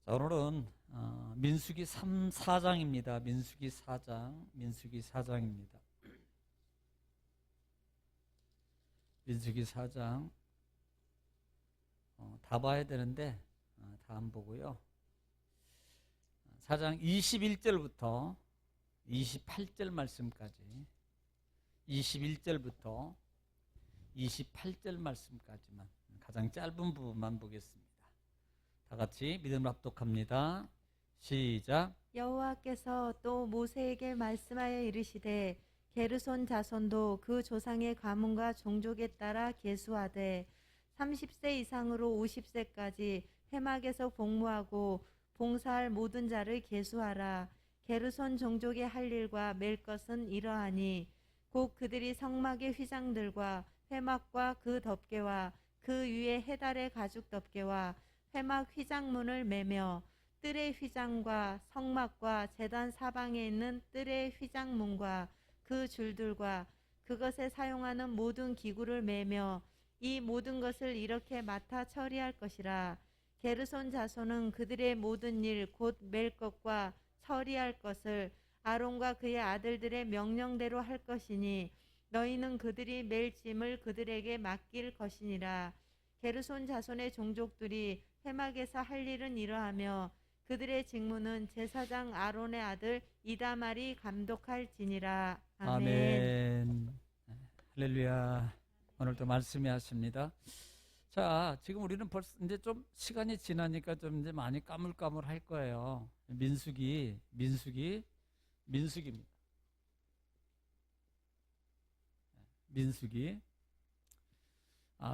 자, 오늘은 민수기 4장입니다. 민수기 4장, 민수기 4장입니다. 민수기 4장 다 봐야 되는데 다 안 보고요. 4장 21절부터 28절 말씀까지 21절부터 28절 말씀까지만 가장 짧은 부분만 보겠습니다. 다 같이 믿음을 합독합니다. 시작. 여호와께서 또 모세에게 말씀하여 이르시되 게르손 자손도 그 조상의 가문과 종족에 따라 계수하되 30세 이상으로 50세까지 회막에서 복무하고 봉사할 모든 자를 계수하라. 게르손 종족의 할 일과 맬 것은 이러하니 곧 그들이 성막의 휘장들과 회막과 그 덮개와 그 위에 해달의 가죽 덮개와 회막 휘장문을 매며 뜰의 휘장과 성막과 제단 사방에 있는 뜰의 휘장문과 그 줄들과 그것에 사용하는 모든 기구를 매며 이 모든 것을 이렇게 맡아 처리할 것이라. 게르손 자손은 그들의 모든 일 곧 맬 것과 처리할 것을 아론과 그의 아들들의 명령대로 할 것이니 너희는 그들이 맬 짐을 그들에게 맡길 것이니라. 게르손 자손의 종족들이 회막에서 할 일은 이러하며 그들의 직무는 제사장 아론의 아들 이다말이 감독할지니라. 아멘. 할렐루야. 오늘도 말씀이 하십니다. 자, 지금 우리는 벌써 이제 좀 시간이 지나니까 좀 이제 많이 까물까물할 거예요. 민수기입니다. 민수기.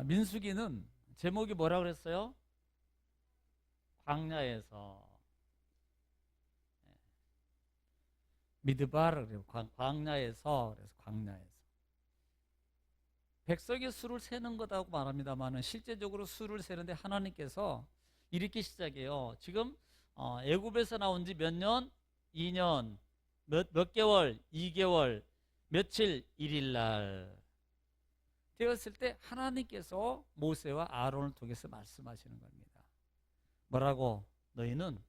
민수기는 제목이 뭐라 그랬어요? 광야에서. 미드바르, 광야에서. 그래서 광야에서. 백성의 수를 세는 거다고 말합니다만은 실제적으로 수를 세는데 하나님께서 이렇게 시작해요. 지금 애굽에서 나온 지 몇 년? 2년. 몇 개월? 2개월. 며칠? 1일 날. 되었을 때 하나님께서 모세와 아론을 통해서 말씀하시는 겁니다. 뭐라고? 너희는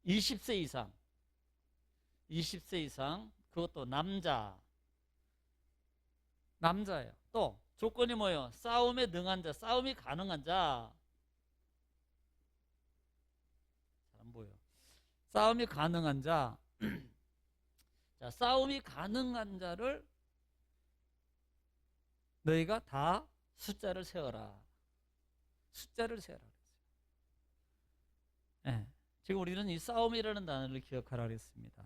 20세 이상 그것도 남자예요. 또 조건이 뭐예요? 싸움에 능한 자, 싸움이 가능한 자. 잘 안 보여. 싸움이 가능한 자. 자, 싸움이 가능한 자를 너희가 다 숫자를 세어라. 숫자를 세어라. 네. 지금 우리는 이 싸움이라는 단어를 기억하라 그랬습니다.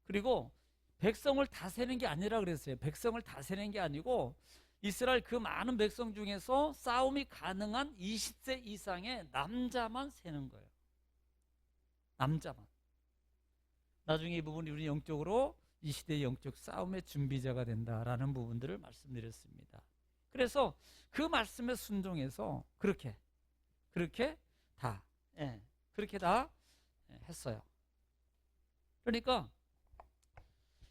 그리고 백성을 다 세는 게 아니라 그랬어요. 백성을 다 세는 게 아니고 이스라엘 그 많은 백성 중에서 싸움이 가능한 20세 이상의 남자만 세는 거예요. 남자만. 나중에 이 부분이 우리 영적으로 이 시대의 영적 싸움의 준비자가 된다라는 부분들을 말씀드렸습니다. 그래서 그 말씀에 순종해서 그렇게 다 했어요. 그러니까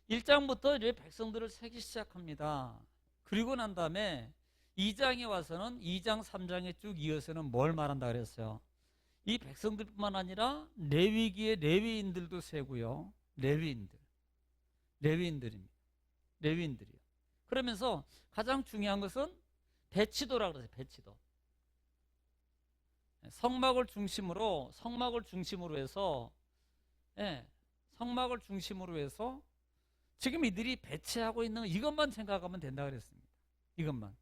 1장부터 이제 백성들을 세기 시작합니다. 그리고 난 다음에 2장에 와서는 2장, 3장에 쭉 이어서는 뭘 말한다 그랬어요? 이 백성들뿐만 아니라 레위기의 레위인들도 세고요. 레위인들이요. 그러면서 가장 중요한 것은 배치도라고 그러세요. 배치도. 성막을 중심으로 해서 지금 이들이 배치하고 있는 이것만 생각하면 된다 그랬습니다. 이것만.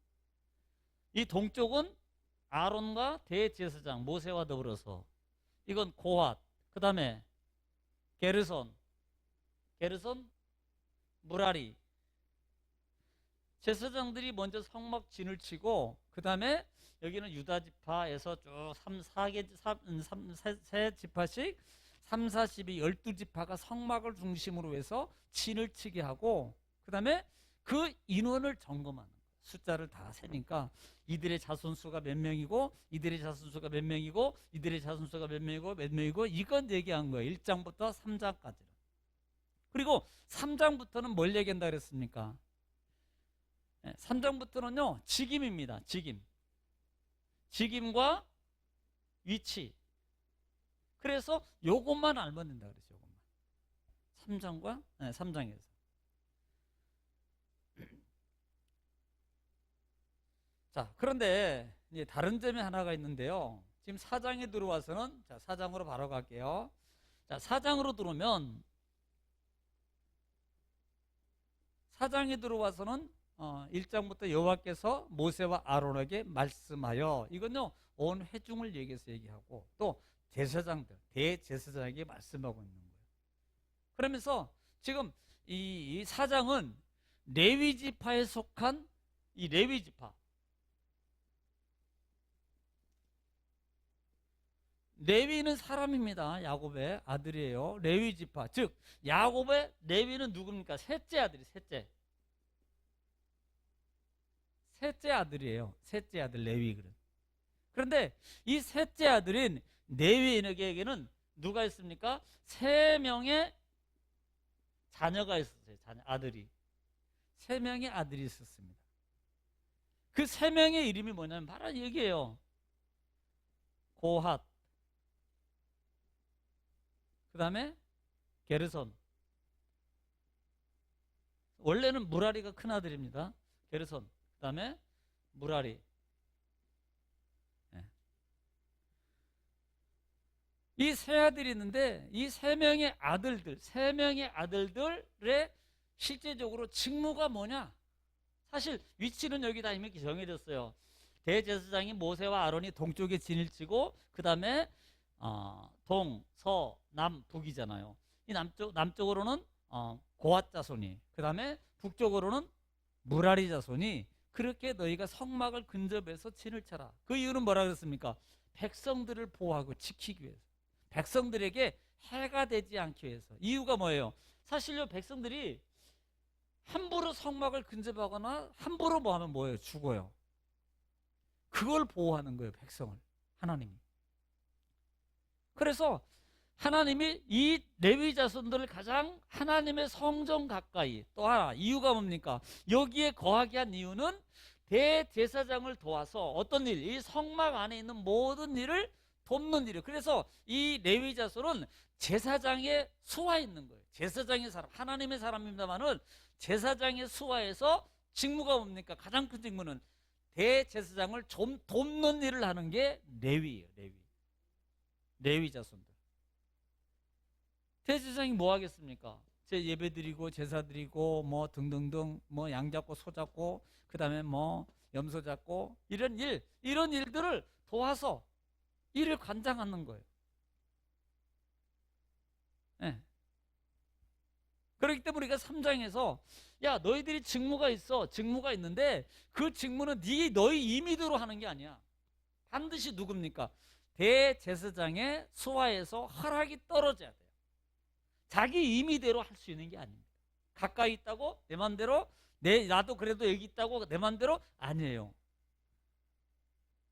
이 동쪽은 아론과 대제사장 모세와 더불어서 이건 고핫, 그 다음에 게르손, 무라리. 제사장들이 먼저 성막 진을 치고 그 다음에 여기는 유다 지파에서 쭉 3, 4지파씩 3, 40이 12지파가 성막을 중심으로 해서 진을 치게 하고 그 다음에 그 인원을 점검하는 거예요. 숫자를 다 세니까 이들의 자손수가 몇 명이고 이들의 자손수가 몇 명이고 이들의 자손수가 몇 명이고 이건 얘기한 거예요. 1장부터 3장까지는. 그리고 3장부터는 뭘 얘기한다 그랬습니까? 3장부터는요 직임입니다. 직임과 위치. 그래서 요것만 알면 된다 그랬죠. 요것만. 3장에서. 자, 그런데 이제 다른 점이 하나가 있는데요. 지금 4장에 들어와서는, 자, 4장으로 바로 갈게요. 자, 4장으로 들어오면, 4장에 들어와서는 1장부터 여호와께서 모세와 아론에게 말씀하여, 이건요 온 회중을 얘기해서 얘기하고, 또 제사장들, 대제사장에게 말씀하고 있는 거예요. 그러면서 지금 이 4장은 레위 지파에 속한 이 레위 지파, 레위는 사람입니다. 야곱의 아들이에요. 레위 지파, 즉 야곱의 레위는 누굽니까? 셋째 아들이, 셋째 아들이에요. 셋째 아들 레위. 그런데 이 셋째 아들인 레위인에게는 누가 있습니까? 3명의 자녀가 있었어요. 아들이 3명의 아들이 있었습니다. 그 3명의 이름이 뭐냐면 바로 여기에요. 고핫, 그 다음에 게르손. 원래는 무라리가 큰 아들입니다. 게르손, 그 다음에 무라리. 이 세 아들이 있는데, 이 3명의 아들들, 3명의 아들들의 실제적으로 직무가 뭐냐? 사실 위치는 여기다 이미 정해졌어요. 대제사장이 모세와 아론이 동쪽에 진을 치고, 그 다음에 동, 서, 남, 북이잖아요. 이 남쪽으로는 고핫 자손이, 그 다음에 북쪽으로는 무라리 자손이, 그렇게 너희가 성막을 근접해서 진을 쳐라. 그 이유는 뭐라 그랬습니까? 백성들을 보호하고 지키기 위해서, 백성들에게 해가 되지 않기 위해서. 이유가 뭐예요? 사실요, 백성들이 함부로 성막을 근접하거나 함부로 뭐 하면 뭐예요? 죽어요. 그걸 보호하는 거예요, 백성을, 하나님이. 그래서 하나님이 이 레위 자손들을 가장 하나님의 성전 가까이, 또 하나 이유가 뭡니까? 여기에 거하게 한 이유는 대제사장을 도와서 어떤 일, 이 성막 안에 있는 모든 일을 돕는 일이에요. 그래서 이 레위 자손은 제사장의 수하에 있는 거예요. 제사장의 사람, 하나님의 사람입니다만은 제사장의 수하에서 직무가 뭡니까? 가장 큰 직무는 대제사장을 좀 돕는 일을 하는 게 레위예요. 레위 자손들. 대제사장이 뭐 하겠습니까? 제 예배 드리고 제사 드리고 뭐 등등등, 뭐 양 잡고 소 잡고, 그 다음에 뭐 염소 잡고, 이런 일들을 도와서 일을 관장하는 거예요. 네. 그렇기 때문에 우리가 3장에서 야, 너희들이 직무가 있어. 직무가 있는데 그 직무는 너희 임의대로 하는 게 아니야. 반드시 누굽니까? 대제사장의 수하에서 허락이 떨어져야 돼요. 자기 임의대로 할 수 있는 게 아닙니다. 가까이 있다고 내 맘대로, 나도 그래도 여기 있다고 내 맘대로 아니에요.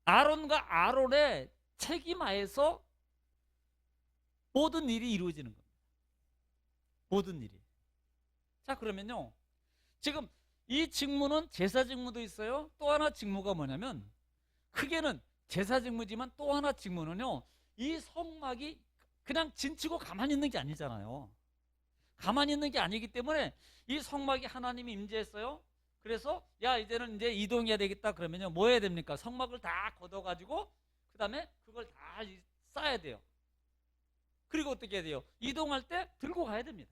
아론과 아론의 책임하에서 모든 일이 이루어지는 겁니다. 모든 일이. 자, 그러면요, 지금 이 직무는 제사 직무도 있어요. 또 하나 직무가 뭐냐면, 크게는 제사 직무지만 또 하나 직무는요, 이 성막이 그냥 진치고 가만히 있는 게 아니잖아요. 가만히 있는 게 아니기 때문에 이 성막이 하나님이 임재했어요. 그래서 야, 이제는 이제 이동해야 되겠다 그러면요, 뭐 해야 됩니까? 성막을 다 걷어가지고 그 다음에 그걸 다 쌓아야 돼요. 그리고 어떻게 해야 돼요? 이동할 때 들고 가야 됩니다.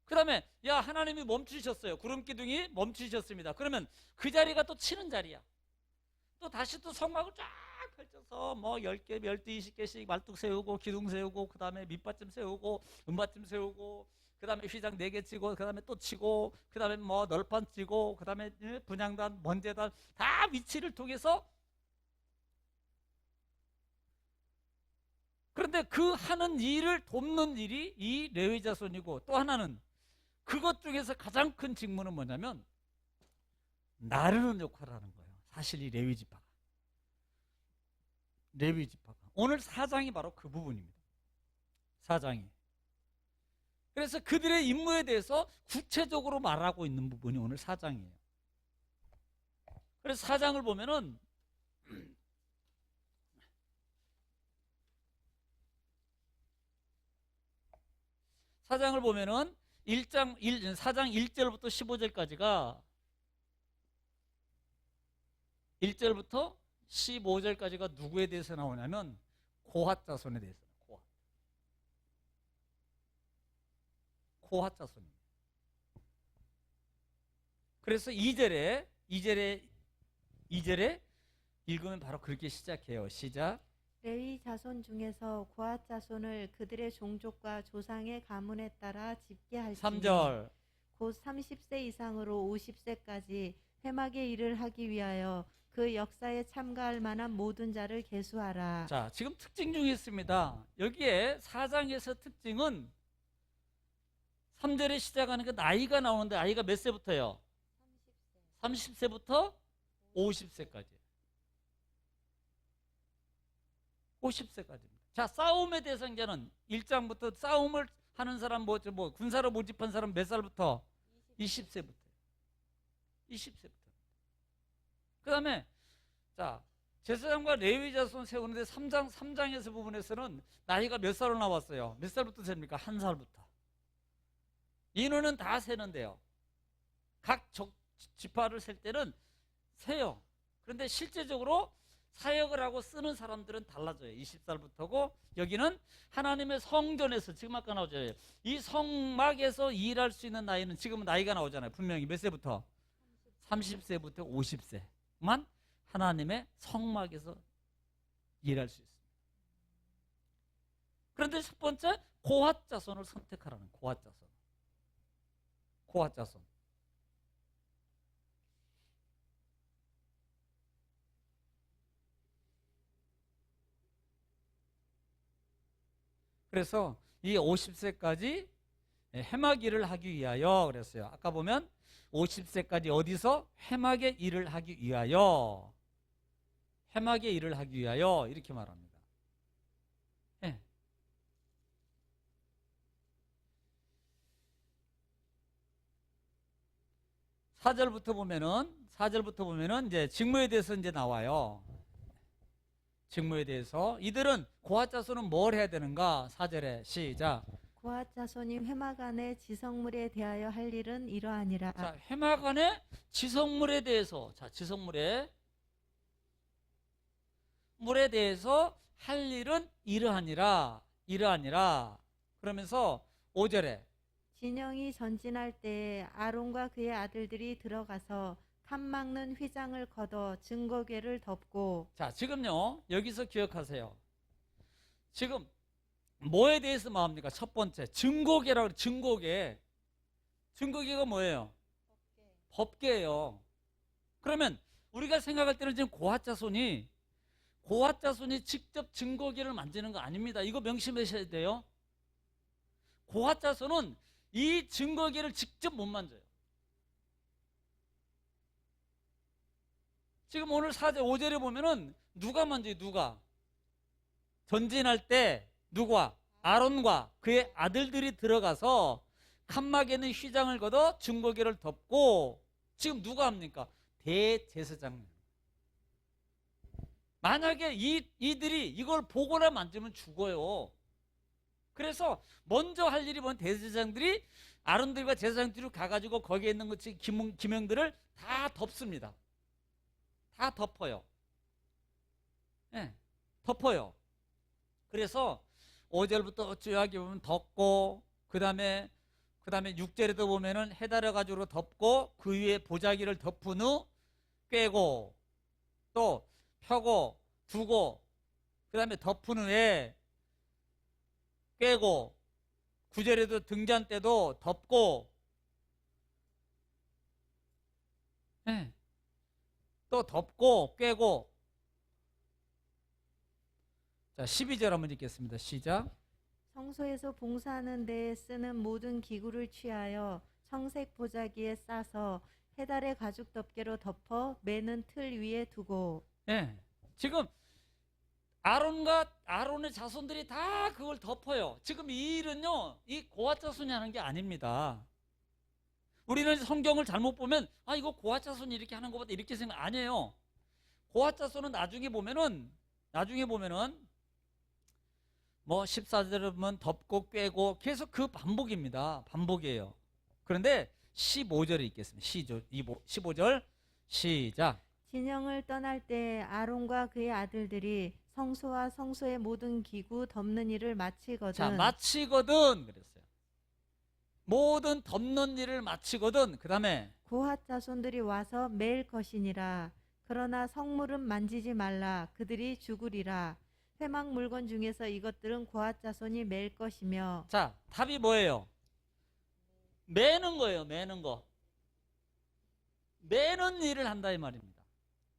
그 다음에 야, 하나님이 멈추셨어요. 구름기둥이 멈추셨습니다. 그러면 그 자리가 또 치는 자리야. 또 다시 또 성막을 쫙 펼쳐서 뭐 10개, 12, 20개씩 말뚝 세우고 기둥 세우고, 그 다음에 밑받침 세우고 은받침 세우고, 그 다음에 휘장 4개 치고, 그 다음에 또 치고, 그 다음에 뭐 널판 치고, 그 다음에 분향단, 번제단, 다 위치를 통해서. 그런데 그 하는 일을 돕는 일이 이 레위 자손이고, 또 하나는 그것 중에서 가장 큰 직무는 뭐냐면 나르는 역할을 하는 거예요. 사실 이 레위 지파가. 오늘 4장이 바로 그 부분입니다. 4장이. 그래서 그들의 임무에 대해서 구체적으로 말하고 있는 부분이 오늘 4장이에요. 그래서 4장을 보면은 4장을 보면은 4장 1절부터 15절까지가 1절부터 15절까지가 누구에 대해서 나오냐면 고핫 자손에 대해서. 고핫 자손입니다. 그래서 2절에 읽으면 바로 그렇게 시작해요. 시작. 레위 자손 중에서 고핫 자손을 그들의 종족과 조상의 가문에 따라 집계할지니 3절. 곧 30세 이상으로 50세까지 회막의 일을 하기 위하여 그 역사에 참가할 만한 모든 자를 계수하라. 자, 지금 특징 중에 있습니다. 여기에 4장에서 특징은 3절에 시작하는 그 나이가 나오는데 나이가 몇 세부터요? 30세부터 50세까지. 50세까지입니다. 자, 싸움의 대상자는 1장부터 싸움을 하는 사람 군사로 모집한 사람 몇 살부터? 20세부터. 20세부터. 그다음에 자, 제사장과 레위 자손 세우는데 3장에서 부분에서는 나이가 몇 살로 나왔어요? 몇 살부터 셉니까? 1살부터. 인원은 다 세는데요. 각 지파를 셀 때는 세요. 그런데 실제적으로 사역을 하고 쓰는 사람들은 달라져요. 20살부터고 여기는 하나님의 성전에서 지금 아까 나오죠. 이 성막에서 일할 수 있는 나이는 지금은 나이가 나오잖아요. 분명히 몇 세부터? 30세부터 50세만 하나님의 성막에서 일할 수 있습니다. 그런데 첫 번째 고핫 자손을 선택하라는 고핫 자손. 고핫 자손. 그래서 이 50세까지 해막 일을 하기 위하여 그랬어요. 아까 보면 50세까지 어디서 해막의 일을 하기 위하여 해막의 일을 하기 위하여 이렇게 말합니다. 네. 4절부터 보면은 이제 직무에 대해서 이제 나와요. 직무에 대해서 이들은 고핫 자손은 뭘 해야 되는가? 4절에 시작. 고핫 자손이 회막 안에 지성물에 대하여 할 일은 이러하니라. 자, 회막 안에 지성물에 대해서 물에 대해서 할 일은 이러하니라. 그러면서 5절에 진영이 전진할 때에 아론과 그의 아들들이 들어가서 칸 막는 휘장을 걷어 증거궤를 덮고. 자, 지금요 여기서 기억하세요. 지금 뭐에 대해서 말합니까? 첫 번째 증거궤라고. 증거궤가 뭐예요? 법궤예요. 그러면 우리가 생각할 때는 지금 고핫 자손이 직접 증거궤를 만지는 거 아닙니다. 이거 명심하셔야 돼요. 고핫 자손은 이 증거궤를 직접 못 만져요. 지금 오늘 4절 5절에 보면은 누가 만져요? 누가? 전진할 때 누가? 아론과 그의 아들들이 들어가서 칸막에는 휘장을 걷어 증거궤를 덮고. 지금 누가 합니까? 대제사장. 만약에 이들이 이걸 보거나 만지면 죽어요. 그래서 먼저 할 일이 뭔 대제사장들이 아론들과 제사장들이 가가지고 거기에 있는 것이 기명들을 다 덮습니다. 다 덮어요. 네, 덮어요. 그래서 5절부터 쭉 보면 덮고, 그 다음에 6절에도 보면은 해달여 가지고 덮고, 그 위에 보자기를 덮은 후 꿰고, 또 펴고 두고, 그 다음에 덮은 후에 꿰고, 9절에도 등잔 때도 덮고, 네. 또 덮고 꿰고. 자, 12절 한번 읽겠습니다. 시작. 성소에서 봉사하는 데에 쓰는 모든 기구를 취하여 청색 보자기에 싸서 해달의 가죽 덮개로 덮어 매는 틀 위에 두고. 네. 지금 아론과 아론의 자손들이 다 그걸 덮어요. 지금 이 일은요, 이 고핫 자손이 하는 게 아닙니다. 우리는 성경을 잘못 보면 이거 고핫 자손이 이렇게 하는 것보다 이렇게 생각 아니에요. 고핫 자손은 나중에 보면은 뭐 14절에 보면 덮고 꿰고 계속 그 반복입니다. 반복이에요. 그런데 15절에 있겠습니다. 15절 시작. 진영을 떠날 때 아론과 그의 아들들이 성소와 성소의 모든 기구 덮는 일을 마치거든. 자, 마치거든 그랬어요. 모든 덮는 일을 마치거든. 그 다음에 고핫 자손들이 와서 매일 것이니라. 그러나 성물은 만지지 말라. 그들이 죽으리라. 회막 물건 중에서 이것들은 고핫 자손이 맬 것이며. 자, 답이 뭐예요? 매는 거예요. 매는 거. 매는 일을 한다 이 말입니다.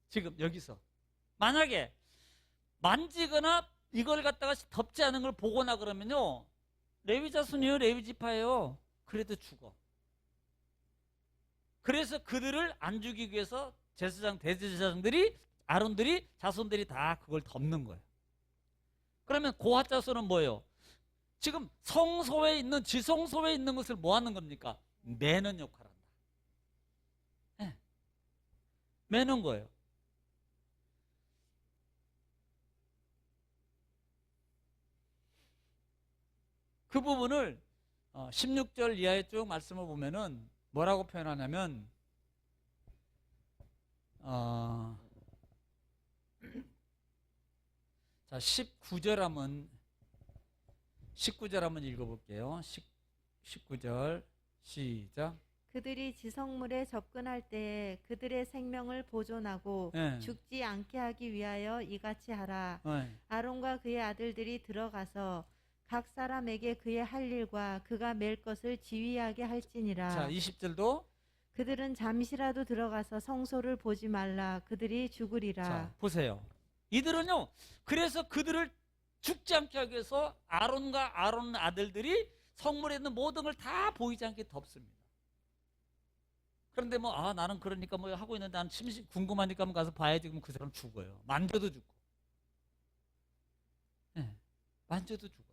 지금 여기서 만약에 만지거나 이걸 갖다가 덮지 않은 걸 보거나 그러면요, 레위 자손이에요. 레위 지파예요. 그래도 죽어. 그래서 그들을 안 죽이기 위해서 제사장 대제사장들이 아론들이 자손들이 다 그걸 덮는 거예요. 그러면 고핫 자손은 뭐예요? 지금 성소에 있는 지성소에 있는 것을 뭐 하는 겁니까? 매는 역할을 한다. 네. 매는 거예요. 그 부분을 16절 이하에 쭉 말씀을 보면은 뭐라고 표현하냐면 자 19절 한번 읽어볼게요. 19절 시작. 그들이 지성물에 접근할 때에 그들의 생명을 보존하고 네. 죽지 않게 하기 위하여 이같이 하라. 네. 아론과 그의 아들들이 들어가서 각 사람에게 그의 할 일과 그가 맬 것을 지휘하게 할지니라. 자 20절도 그들은 잠시라도 들어가서 성소를 보지 말라. 그들이 죽으리라. 자 보세요. 이들은요, 그래서 그들을 죽지 않게 하기 위해서 아론과 아론 아들들이 성물에 있는 모든 걸 다 보이지 않게 덮습니다. 그런데 뭐 나는 그러니까 뭐 하고 있는데 나는 궁금하니까 한번 가서 봐야지. 그럼 그 사람 죽어요. 만져도 죽고. 네, 만져도 죽어요.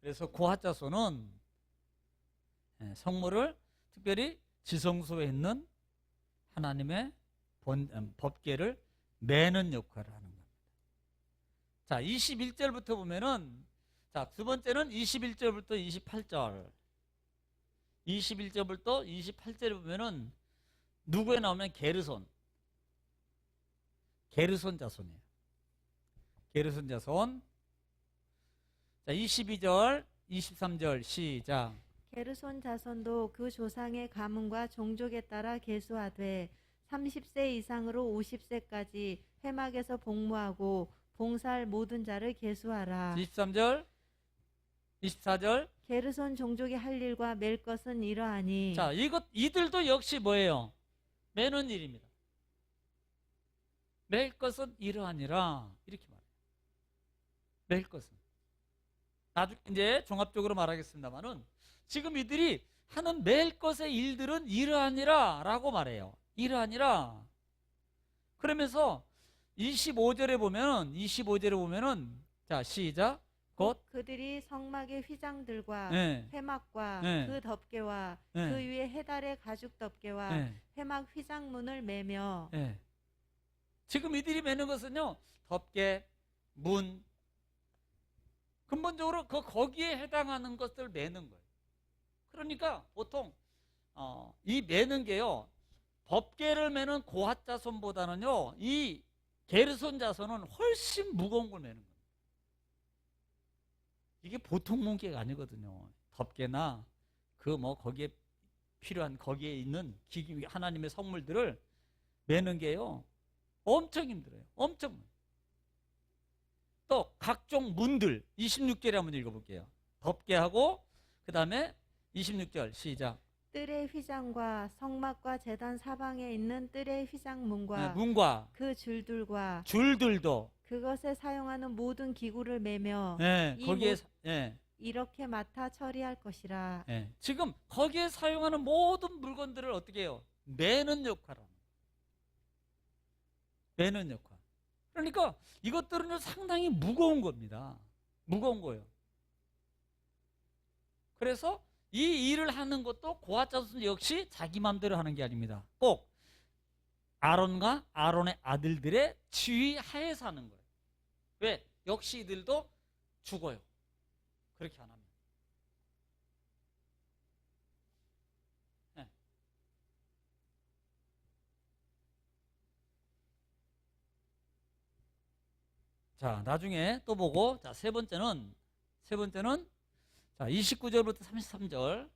그래서 고핫 자손은 성물을 특별히 지성소에 있는 하나님의 법궤를 매는 역할을 하는 겁니다. 자, 21절부터 보면은, 자, 두 번째는 21절부터 28절. 21절부터 28절에 보면은 누구에 나오면 게르손 자손이에요. 게르손 자손. 자, 22절, 23절 시작. 게르손 자손도 그 조상의 가문과 종족에 따라 계수하되 30세 이상으로 50세까지 회막에서 복무하고 봉사할 모든 자를 계수하라. 23절, 24절. 게르손 종족이 할 일과 맬 것은 이러하니. 자, 이들도 역시 뭐예요? 매는 일입니다. 맬 것은 이러하니라. 이렇게 말해요. 맬 것은. 나중에 이제 종합적으로 말하겠습니다만은 지금 이들이 하는 맬 것의 일들은 이러하니라 라고 말해요. 이러하니라. 그러면서 25절에 보면은 자, 시작. 곧 그들이 성막의 휘장들과 네. 회막과 네. 그 덮개와 네. 그 위에 해달의 가죽 덮개와 네. 회막 휘장문을 매며. 네. 지금 이들이 매는 것은요, 덮개, 문, 근본적으로 거기에 해당하는 것들을 매는 거예요. 그러니까 보통 이 매는 게요, 법궤를 매는 고핫 자손보다는요, 이 게르손 자손은 훨씬 무거운 걸 매는 거예요. 이게 보통 무게가 아니거든요. 덮개나 거기에 필요한 거기에 있는 기기, 하나님의 선물들을 매는 게요, 엄청 힘들어요. 엄청. 또 각종 문들 26절에 한번 읽어볼게요. 덮개하고 그 다음에 26절 시작. 뜰의 휘장과 성막과 제단 사방에 있는 뜰의 휘장문과 문과 그 줄들과 줄들도 그것에 사용하는 모든 기구를 매며 이 거기에 이렇게 맡아 처리할 것이라. 지금 거기에 사용하는 모든 물건들을 어떻게 해요? 매는 역할을 합니다. 매는 역할. 그러니까 이것들은 상당히 무거운 겁니다. 무거운 거예요. 그래서 이 일을 하는 것도 고핫 자손 역시 자기 마음대로 하는 게 아닙니다. 꼭 아론과 아론의 아들들의 지휘하에 사는 거예요. 왜? 역시 이들도 죽어요. 그렇게 안 하면. 네. 자, 나중에 또 보고, 자, 세 번째는, 자, 29절부터 33절.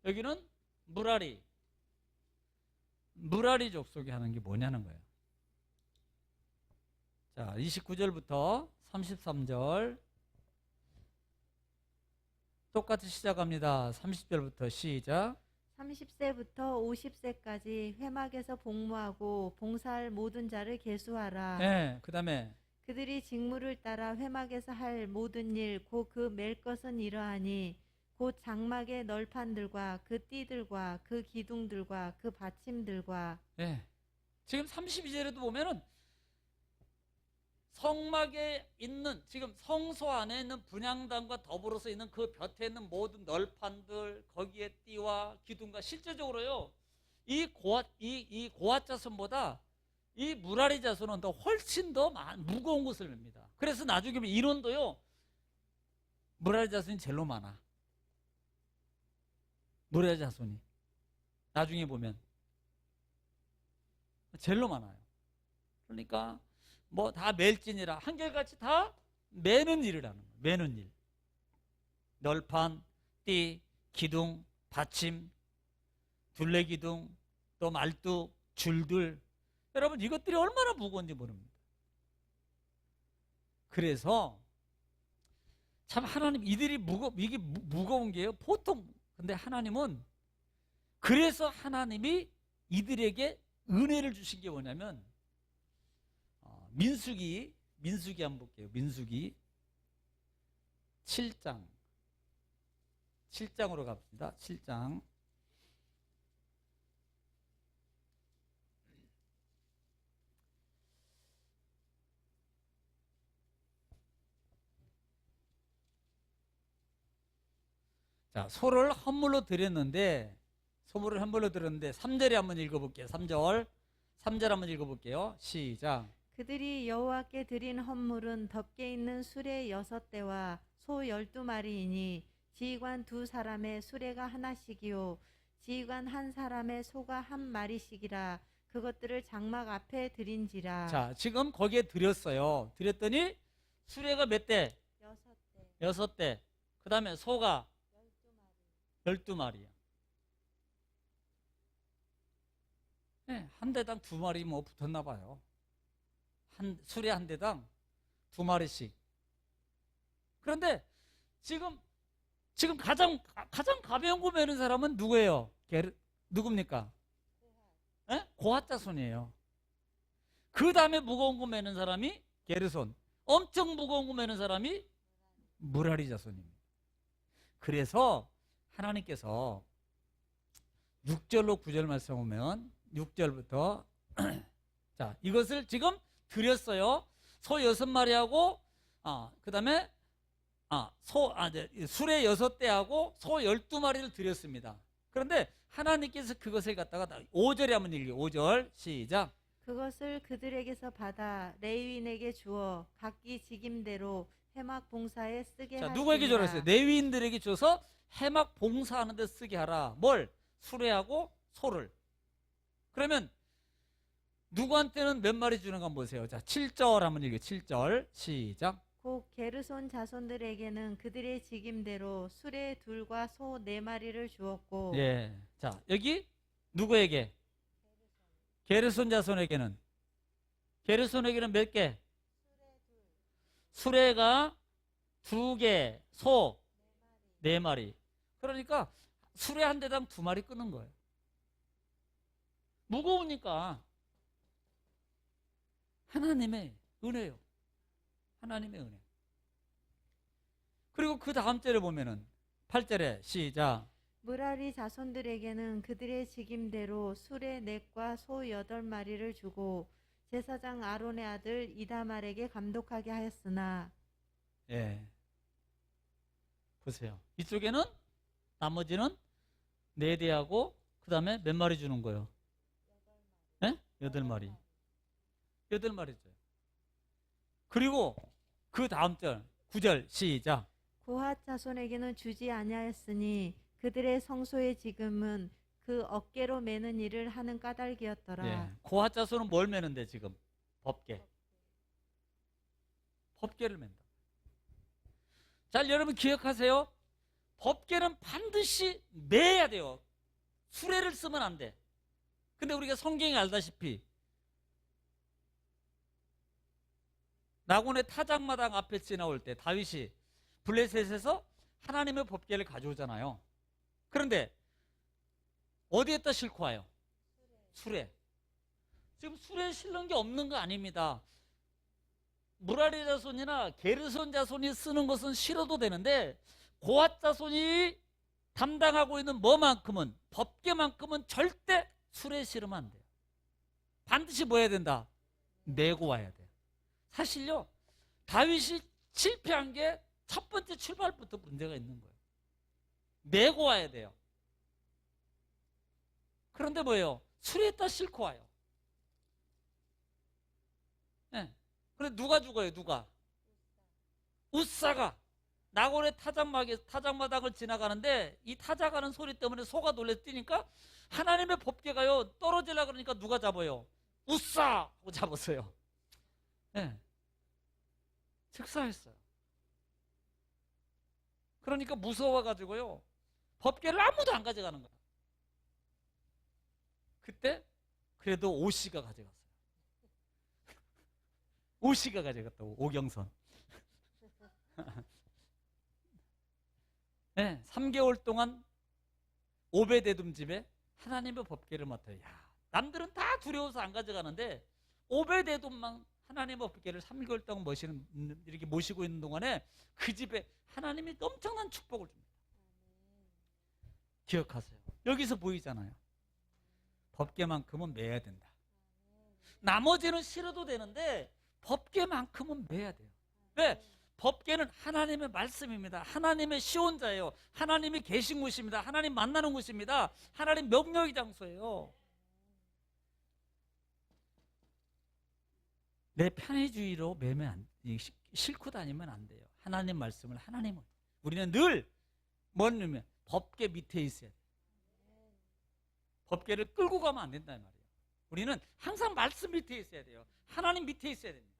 여기는 무라리 족속이 하는 게 뭐냐는 거예요. 자, 29절부터 33절. 똑같이 시작합니다. 30절부터 시작. 30세부터 50세까지 회막에서 복무하고 봉사할 모든 자를 계수하라. 네, 그 다음에 그들이 직무를 따라 회막에서 할 모든 일, 곧 그 맬 것은 이러하니 곧 장막의 널판들과 그 띠들과 그 기둥들과 그 받침들과. 네. 지금 32절에도 보면은 성막에 있는, 지금 성소 안에 있는 분향단과 더불어서 있는 그 볕에 있는 모든 널판들, 거기에 띠와 기둥과, 실제적으로요, 이 고앗 자손보다 이 무라리 자손은 더 훨씬 더 무거운 것을 맵니다. 그래서 나중에 보면 인원도요, 무라리 자손이 제일 많아. 무라리 자손이 나중에 보면 제일 많아요. 그러니까 뭐 다 멜진이라 한결같이 다 매는 일을 하는 거예요. 매는 일. 널판, 띠, 기둥, 받침, 둘레기둥, 또 말뚝, 줄들. 여러분, 이것들이 얼마나 무거운지 모릅니다. 그래서 참 하나님, 이게 무거운 게요, 보통. 근데 하나님은, 그래서 하나님이 이들에게 은혜를 주신 게 뭐냐면, 민수기 한번 볼게요. 민수기 7장으로 갑시다. 7장. 자, 소를 헌물로 드렸는데 3절에 한번 읽어볼게요. 3절 한번 읽어볼게요. 시작. 그들이 여호와께 드린 헌물은 덮개 있는 수레 6대와 소 12마리이니 지휘관 2사람의 수레가 하나씩이요 지휘관 1사람의 소가 1마리씩이라. 그것들을 장막 앞에 드린지라. 자, 지금 거기에 드렸어요. 드렸더니 수레가 몇 대? 6대. 6대. 그 다음에 소가 12마리야. 네, 한 대당 2마리 뭐 붙었나 봐요. 수레 한 대당 2마리씩. 그런데 지금 가장 가벼운 거 매는 사람은 누구예요? 누굽니까? 고앗 자손이에요. 그 다음에 무거운 거 매는 사람이 게르손. 엄청 무거운 거 매는 사람이 무라리 자손입니다. 그래서 하나님께서 6절로 9절 말씀 보면 6절부터 자, 이것을 지금 드렸어요. 소 6마리하고 그 다음에 수레 6대하고 소 12마리를 드렸습니다. 그런데 하나님께서 그것을 갖다가 5절에 한번 읽어요. 5절 시작. 그것을 그들에게서 받아 레위인에게 주어 각기 직임대로 해막 봉사에 쓰게 자, 하시니라. 누구에게 줘랬어요? 레위인들에게 줘서 해막 봉사하는 데 쓰게 하라. 뭘? 수레하고 소를. 그러면 누구한테는 몇 마리 주는가 한번 보세요. 자, 7절 한번 읽어요. 7절 시작. 곧 게르손 자손들에게는 그들의 직임대로 수레 2과 소 4마리를 주었고. 예. 자, 여기 누구에게? 게르손 자손에게는 몇 개? 수레가 2개, 소 4마리. 그러니까 수레 한 대당 2마리 끄는 거예요. 무거우니까 하나님의 은혜요. 하나님의 은혜. 그리고 그 다음 절에 보면은 8절에 시작. 무라리 자손들에게는 그들의 직임대로 수레 4과 소 8마리를 주고 제사장 아론의 아들 이다말에게 감독하게 하였으나. 예. 보세요. 이쪽에는 나머지는 4대하고 그 다음에 몇 마리 주는 거예요? 예? 8마리. 8마리 줘요. 그리고 그 다음 절 9절 시작. 고핫 자손에게는 주지 아니하였으니 그들의 성소의 지금은 그 어깨로 매는 일을 하는 까닭이었더라. 예. 고핫 자손은 뭘 매는데 지금? 법궤. 법궤를 맨다. 자, 여러분 기억하세요. 법궤는 반드시 매야 돼요. 수레를 쓰면 안 돼. 근데 우리가 성경에 알다시피 나곤의 타작마당 앞에 지나올 때 다윗이 블레셋에서 하나님의 법궤를 가져오잖아요. 그런데 어디에다 싣고 와요? 수레. 지금 수레에 실는 게 없는 거 아닙니다. 무라리 자손이나 게르손 자손이 쓰는 것은 실어도 되는데 고핫 자손이 담당하고 있는 뭐만큼은, 법궤만큼은 절대 수레에 실으면 안 돼요. 반드시 뭐 해야 된다? 메고 와야 돼요. 사실요, 다윗이 실패한 게 첫 번째 출발부터 문제가 있는 거예요. 메고 와야 돼요. 그런데 뭐예요? 수레에다 싣고 와요. 네. 그런데 누가 죽어요? 누가? 웃사가 나곤의 타작마당을 지나가는데 이 타작하는 소리 때문에 소가 놀래 뛰니까 하나님의 법궤가요 떨어지려고 그러니까 누가 잡아요? 웃사! 하고 잡았어요. 네. 즉사했어요. 그러니까 무서워가지고요 법궤를 아무도 안 가져가는 거야. 그때 그래도 오씨가 가져갔어요. 오씨가 가져갔다고. 오경선. 네, 3개월 동안 오베데돔 집에 하나님의 법궤를 맡아요. 야, 남들은 다 두려워서 안 가져가는데 오베데돔만 하나님의 법궤를 3개월 동안 이렇게 모시고 있는 동안에 그 집에 하나님이 엄청난 축복을 줍니다. 기억하세요. 여기서 보이잖아요. 법궤만큼은 매야 된다. 나머지는 실어도 되는데 법궤만큼은 매야 돼요. 왜? 법궤는 하나님의 말씀입니다. 하나님의 시온자예요. 하나님이 계신 곳입니다. 하나님 만나는 곳입니다. 하나님 명령의 장소예요. 내 편의주의로 매면 싣고 다니면 안 돼요. 하나님 말씀을 하나님은 우리는 늘 뭐냐면 법궤 밑에 있어야 돼요. 법궤를 끌고 가면 안 된다는 말이에요. 우리는 항상 말씀 밑에 있어야 돼요. 하나님 밑에 있어야 됩니다.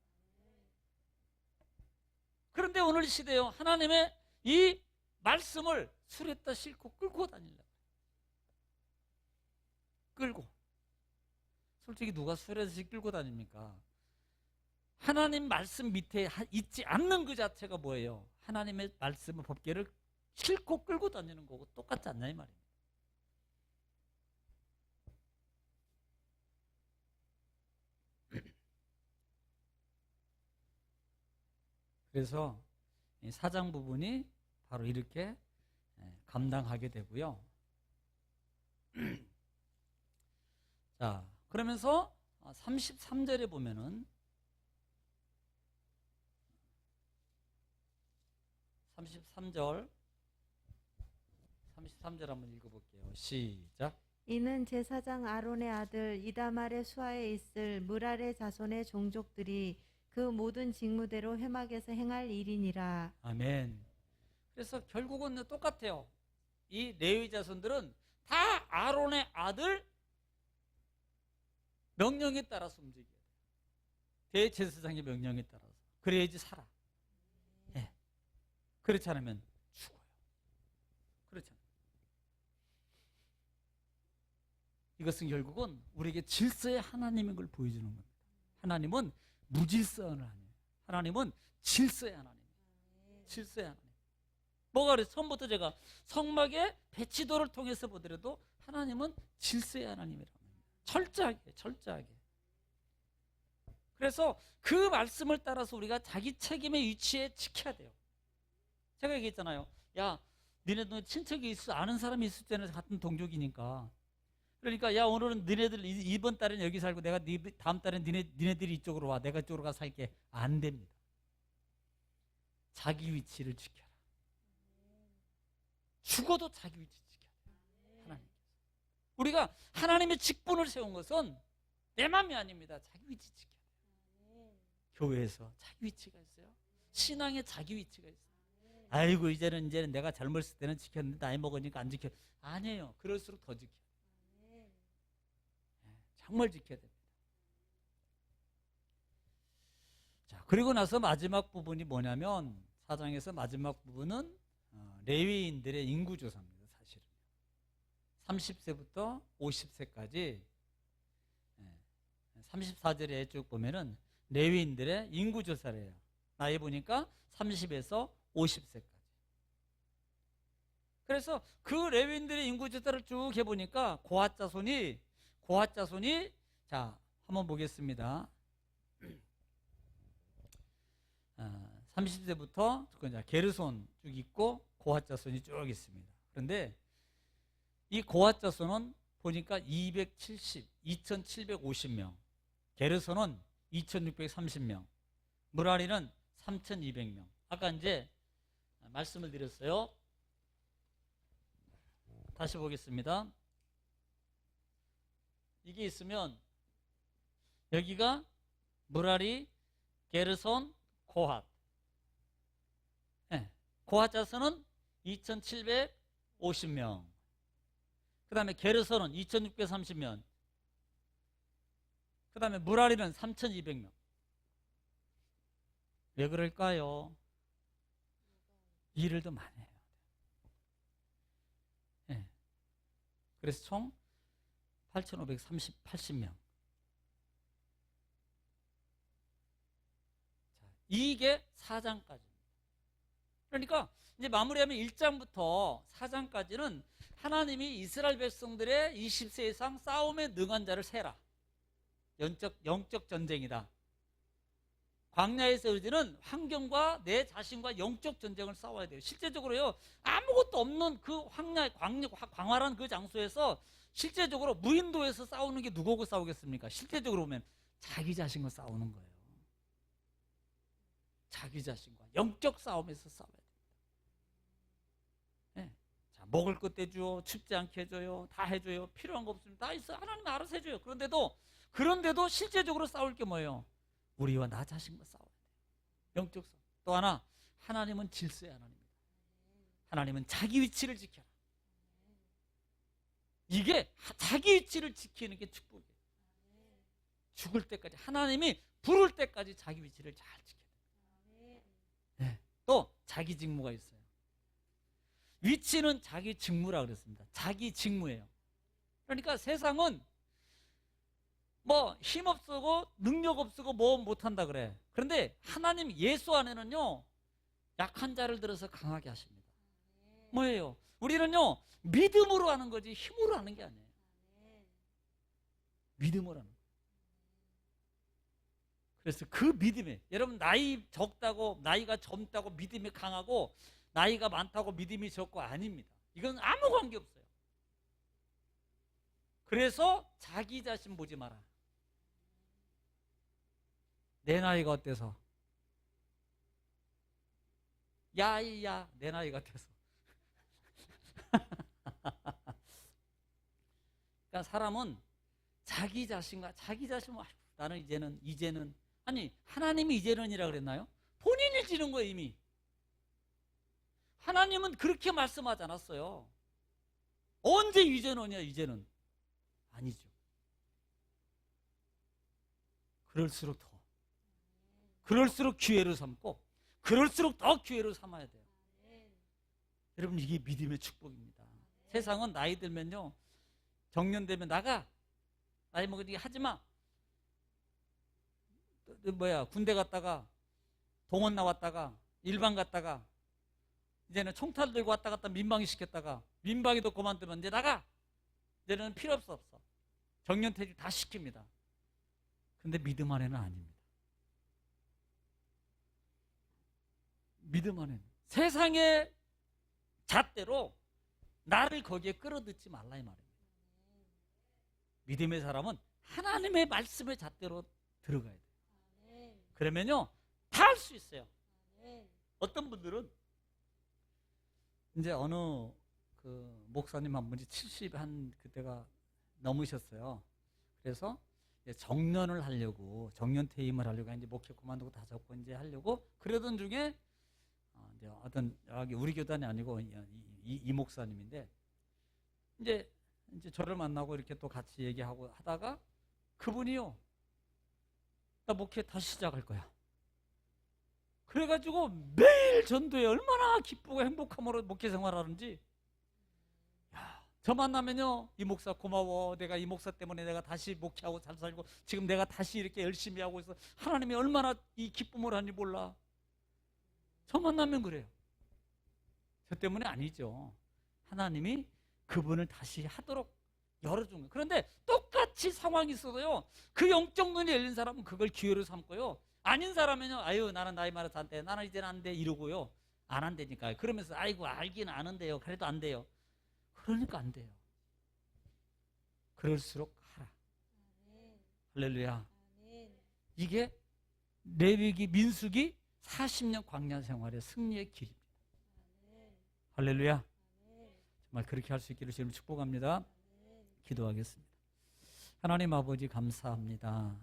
그런데 오늘 시대요 하나님의 이 말씀을 수레에다 싣고 끌고 다니려고. 끌고. 솔직히 누가 수레에서 끌고 다닙니까? 하나님 말씀 밑에 있지 않는 그 자체가 뭐예요? 하나님의 말씀의 법궤를 싣고 끌고 다니는 거고 똑같지 않냐 이 말입니다. 그래서 이 사장 부분이 바로 이렇게 감당하게 되고요. 자, 그러면서 33절에 보면은 33절 한번 읽어볼게요. 시작. 이는 제사장 아론의 아들 이다말의 수하에 있을 무랄의 자손의 종족들이 그 모든 직무대로 회막에서 행할 일이니라. 아멘. 그래서 결국은 똑같아요. 이 레위 자손들은 다 아론의 아들 명령에 따라서 움직여야 돼요. 대제사장의 명령에 따라서. 그래야지 살아. 네. 그렇지 않으면 죽어요. 그렇지 않아요. 이것은 결국은 우리에게 질서의 하나님인 걸 보여주는 겁니다. 하나님은 무질서한 하나님. 하나님은 질서의 하나님. 질서의 하나님. 뭐가 그래서 처음부터 제가 성막의 배치도를 통해서 보더라도 하나님은 질서의 하나님이라고 합니다. 철저하게, 철저하게. 그래서 그 말씀을 따라서 우리가 자기 책임의 위치에 지켜야 돼요. 제가 얘기했잖아요. 야, 니네도 친척이 아는 사람이 있을 때는 같은 동족이니까. 그러니까 야, 오늘은 니네들 이번 달엔 여기 살고 내가 다음 달엔 니네들이 이쪽으로 와. 내가 이쪽으로 가서 살게. 안 됩니다. 자기 위치를 지켜라. 죽어도 자기 위치 지켜야 돼요. 하나님께서. 우리가 하나님의 직분을 세운 것은 내 맘이 아닙니다. 자기 위치 지켜야 돼요. 교회에서 자기 위치가 있어요. 신앙에 자기 위치가 있어요. 아이고 이제는 내가 젊었을 때는 지켰는데 나이 먹으니까 안 지켜. 아니에요. 그럴수록 더 지켜요. 정말 지켜야 됩니다. 자, 그리고 나서 마지막 부분이 뭐냐면 4장에서 마지막 부분은 레위인들의 인구조사입니다. 사실은 30세부터 50세까지 34절에 쭉 보면은 레위인들의 인구조사를 해요. 나이 보니까 30에서 50세까지. 그래서 그 레위인들의 인구조사를 쭉 해보니까 고핫 자손이 자 한번 보겠습니다. 30세부터 게르손 쭉 있고 고핫 자손이 쭉 있습니다. 그런데 이 고핫 자손은 보니까 2750명, 게르손은 2630명, 무라리는 3200명. 아까 이제 말씀을 드렸어요. 다시 보겠습니다. 이게 있으면 여기가 무라리, 게르손, 고핫. 네. 고핫 자손은 2750명. 그 다음에 게르손은 2630명. 그 다음에 무라리는 3200명. 왜 그럴까요? 일을 더 많이 해요. 네. 그래서 총 8580명. 이게 4장까지. 그러니까 이제 마무리하면 1장부터 4장까지는 하나님이 이스라엘 백성들의 20세 이상 싸움에 능한 자를 세라. 영적 전쟁이다. 광야에서 우리는 환경과 내 자신과 영적 전쟁을 싸워야 돼요. 실제적으로요, 아무것도 없는 그 광활한 그 장소에서 실제적으로 무인도에서 싸우는 게 누구하고 싸우겠습니까? 실제적으로 보면 자기 자신과 싸우는 거예요. 자기 자신과 영적 싸움에서 싸워야 돼요. 네. 자, 먹을 것 떼줘, 춥지 않게 해줘요, 다 해줘요, 필요한 거 없으면 다 있어, 하나님 알아서 해줘요. 그런데도 실제적으로 싸울 게 뭐예요? 우리와 나 자신과 싸워야 돼요. 영적 싸움. 또 하나, 하나님은 질서의 하나님입니다. 하나님은 자기 위치를 지켜라. 이게 자기 위치를 지키는 게 축복이에요. 죽을 때까지, 하나님이 부를 때까지 자기 위치를 잘 지켜야 돼요. 네. 또 자기 직무가 있어요. 위치는 자기 직무라 그랬습니다. 자기 직무예요. 그러니까 세상은 뭐 힘없고 능력 없고 뭐 못한다 그래. 그런데 하나님 예수 안에는요, 약한 자를 들어서 강하게 하십니다. 뭐예요? 우리는요, 믿음으로 하는 거지 힘으로 하는 게 아니에요. 믿음으로 하는 거예요. 그래서 그 믿음에, 여러분 나이 적다고, 나이가 젊다고 믿음이 강하고, 나이가 많다고 믿음이 적고 아닙니다. 이건 아무 관계 없어요. 그래서 자기 자신 보지 마라. 내 나이가 어때서? 야이야, 내 나이 같아서. 그러니까 사람은 자기 자신과 자기 자신, 나는 이제는 아니 하나님이 이제는이라 그랬나요? 본인이 지는 거예요. 이미 하나님은 그렇게 말씀하지 않았어요. 언제 이제는이야? 이제는 아니죠. 그럴수록 기회를 삼고, 그럴수록 더 기회를 삼아야 돼요. 여러분, 이게 믿음의 축복입니다. 세상은 나이 들면요, 정년되면 나가, 나이 먹으니까 하지마, 군대 갔다가 동원 나왔다가 일반 갔다가 이제는 총탈 들고 왔다 갔다 민방위 시켰다가 민방위도 그만두면 이제 나가, 이제는 필요 없어. 정년퇴직 다 시킵니다. 근데 믿음 안에는 아닙니다. 믿음 안에는 세상의 잣대로 나를 거기에 끌어들지 말라 이 말입니다. 믿음의 사람은 하나님의 말씀의 잣대로 들어가야 돼요. 그러면요 다 할 수 있어요. 어떤 분들은 이제 어느 그 목사님 한 분이 70 한 그때가 넘으셨어요. 그래서 이제 정년을 하려고, 정년 퇴임을 하려고, 이제 목회 그만두고 다 접고 이제 하려고 그러던 중에 이제 어떤 여기 우리 교단이 아니고 이 목사님인데 이제 저를 만나고 이렇게 또 같이 얘기하고 하다가 그분이요, 나 목회 다시 시작할 거야. 그래가지고 매일 전도에 얼마나 기쁘고 행복함으로 목회 생활하는지. 야, 저 만나면요, 이 목사 고마워. 내가 이 목사 때문에 내가 다시 목회하고 잘 살고 지금 내가 다시 이렇게 열심히 하고 있어. 하나님이 얼마나 이 기쁨을 하는지 몰라. 저 만나면 그래요. 저 때문에 아니죠. 하나님이 그분을 다시 하도록 열어준 거예요. 그런데 똑같이 상황이 있어도요, 그 영적 눈이 열린 사람은 그걸 기회로 삼고요, 아닌 사람은요, 아유 나는 나이 많아서 안 돼, 나는 이제는 안 돼 이러고요, 안 한다니까요. 그러면서 아이고 알기는 아는데요, 그래도 안 돼요. 그러니까 안 돼요. 그럴수록 하라. 할렐루야. 이게 레위기, 민수기 40년 광야 생활의 승리의 길입니다. 할렐루야. 정말 그렇게 할 수 있기를 주님 축복합니다. 기도하겠습니다. 하나님 아버지 감사합니다.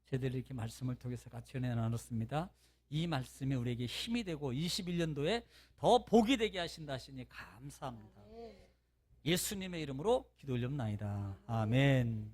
저희들이 이렇게 말씀을 통해서 같이 은혜 나눴습니다. 이 말씀이 우리에게 힘이 되고 21년도에 더 복이 되게 하신다 하시니 감사합니다. 예수님의 이름으로 기도 올려옵나이다. 아멘.